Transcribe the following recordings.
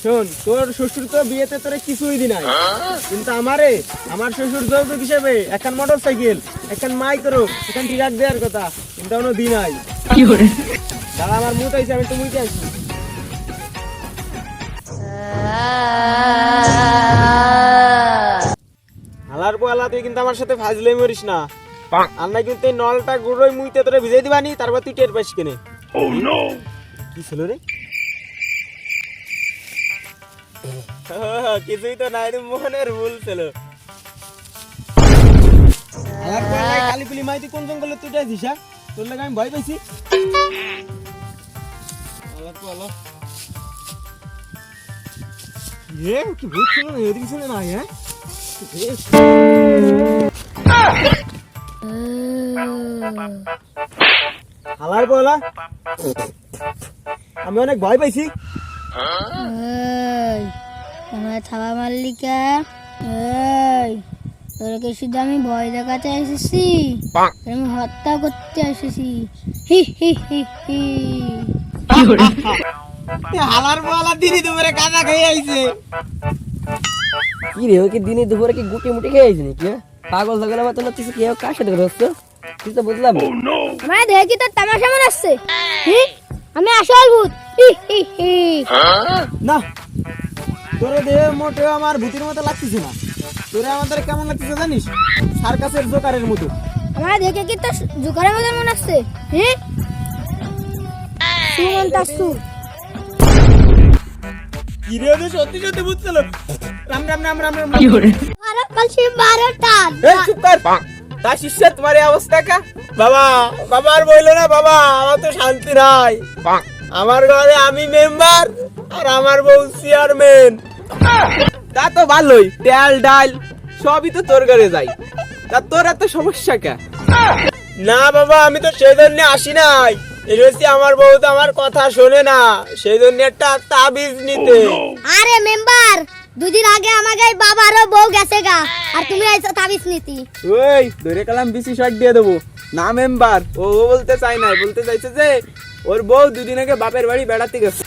শোন, তোর শ্বশুর তো বিয়েতে তোরে কিছুই দি নাই, কিন্তু আমার শ্বশুর যৌতুক হিসেবে এখন মোটর সাইকেল, এখন মাইক্রো, এখন ট্রাক দেওয়ার কথা, কিন্তু কোনো দি নাই। দাদা আমার মুখ আইছে, আমি তো মুইতে আসি। হালার পোয়ালা, তুই কিন্তু আমার সাথে ফাজলাই মরিস না। আর না কিন্তু এই নলটা গুড়োই মুইতে তোরে ভিজাই দিবানি, তারপর তুই টের পাইস কেনে। কি ছিল রে? কিছুই তো নাই, মোহনের ভুল ছিল। কালি পুলি মাইতি কোন জঙ্গলে তুই যাইছিস? তোর লাগে আমি ভয় পাইছি। কি ভূত ছিল না? এদিকে ছিল না? হ্যাঁ, হালার বলা, আমি অনেক ভয় পাইছি। আমার থাবা মাল্লিকা, তোরকে শুধু আমি ভয় দেখাতে এসেছি, আমি হত্যা করতে এসেছি। হি হি হি হি। হালার বলা দিনে দুপুরে কাঁচা খেয়ে আইছে। কি রে, ওকে দিনে দুপুরে কি গুটি মুটি খেয়ে আইছে নাকি? পাগল ছাগল আমার তো না, তুই কি কার সাথে কথা হচ্ছে? তুই তো বুঝলাম আমার দেখে কি তোর তামাশা মনে আসছে? আমি আসল ভূত। হি হি হি। না, তোরে দেহে মোটেও আমার ভূতের মতো লাগতেছে না। তোরে আমাদের কেমন লাগতেছে জানিস? সার্কাসের জোকারের মতো। আমার দেখে কি তোর জোকারের মতো মনে আসছে? সুমন্তাসু। কি রে, ওদের সত্যি সত্যি ভূত ছিল। রাম রাম রাম রাম রাম। আরে কালকে 12টা। এই চুপ কর। তা শিষ্য, তোমার এই অবস্থা কা? বাবা, বাবা আর বইলো না বাবা, আমার তো শান্তি নাই। আমার ঘরে আমি মেম্বার আর আমার বউ চেয়ারম্যান। তা তো ভালোই, তেল ডাল সবই তো তোর ঘরে যাই, তা তোর এত সমস্যা কে? না বাবা, আমি তো সেই জন্য আসি নাই। এসেছি আমার বউ তো আমার কথা শোনে না, সেই জন্য একটা তাবিজ নিতে। আরে মেম্বার, দুদিন আগে আমাকে বাবারও বউ গেছে গা, আর তুমি আইছো তাবিজ নিতি। ওই ধরে কালাম বিসি শট দিয়ে দেবো না মেম্বার। ও বলতে চাই নাই, বলতে চাইছে যে ওর বউ দুদিন আগে বাপের বাড়ি বেড়াতে গেছে।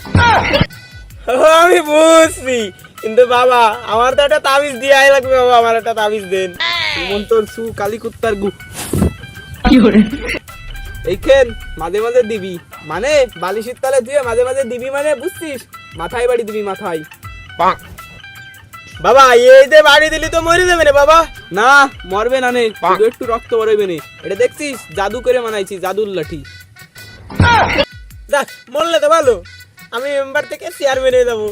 আমি বুঝছি, কিন্তু বাবা আমার তো একটা তাবিজ দিয়ে আই লাগবে। বাবা আমার একটা তাবিজ দেন। মন্তর সু কালী কুত্তার গু। এইখান মাঝে মাঝে দিবি, মানে বালিশের তলে দিয়ে মাঝে মাঝে দিবি, মানে বুঝছিস? মাথায় বাড়ি দিবি, মাথায়। বাবা এই যে বাড়ি দিলি তো মরে যাবে রে বাবা। না মরবে না, নে শুধু একটু রক্ত বেরোবে নে। এটা দেখছিস জাদু করে বানাইছি, জাদুর লাঠি। দেখ মরলে তো ভালো, আমি মেম্বার থেকে চেয়ারম্যান হয়ে যাবো।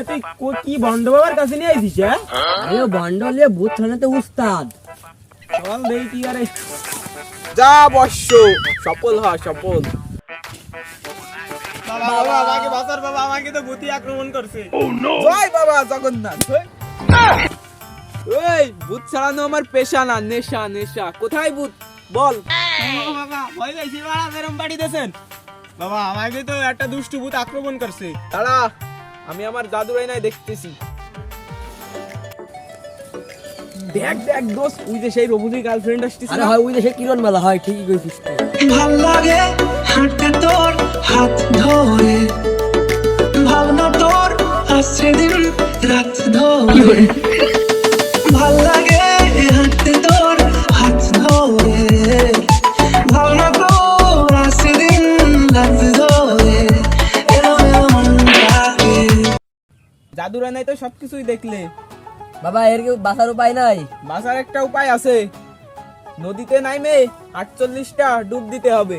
তুই কি বন্ড বাবার কাছে নিয়ে আইছিস? বন্ডলে ভূত থানাতে উস্তাদ। চল দেখি কি আরে। যা বর্ষ, সফল হ সফল। বাবা আমাকে বাঁচার, বাবা আমাকে তো ভূতি আক্রমণ করছে। জয় বাবা জগন্নাথ। ওই ভূত ছাড়ানো আমার পেশা না, নেশা নেশা। কোথায় ভূত বল? বাবা ভয় পাইছি, বাবা বেরম বাড়ি দেন। বাবা আমাকে তো একটা দুষ্টু ভূত আক্রমণ করছে। দাঁড়া, আমি আমার জাদুর আয়নায় দেখতেছি। দেখ দেখ দোস্ত, ওই যে সেই রবুজি গার্লফ্রেন্ড আসছে। আরে হয় ওই দেশে কিরণ মেলা হয়, ঠিকই কইছিস। ভাল লাগে হাঁটতে তোর হাত ধরে, ভাবনা তোর আসছে দিন রাত ধরে। ভাল লাগে হাঁটতে তোর হাত ধরে, ভাবনা তোর আসছে দিন রাত ধরে। জাদুর আয়নায় তো সবকিছুই দেখলে। বাবা এর কেউ বাঁচার উপায় নাই? বাঁচার একটা উপায় আছে। নদীতে নাইমে 48টা ডুব দিতে হবে।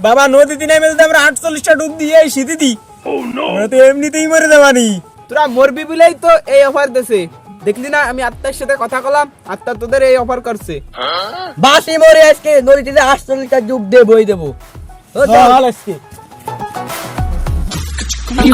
বাবা নদীতে নাইমে যদি আমরা 48টা ডুব দিয়ে শীতে দিই, আমরা তো এমনিতেই মরে যাবানি। তোরা মরবি বলেই তো এই অফার দেছে। দেখলি না, আমি আত্মার সাথে কথা কলাম, আত্মা তোদের এই অফার করছে। বাসি মরে আজকে নদীতে 48টা ডুব দিয়ে বই দেবো। চল আজকে। কি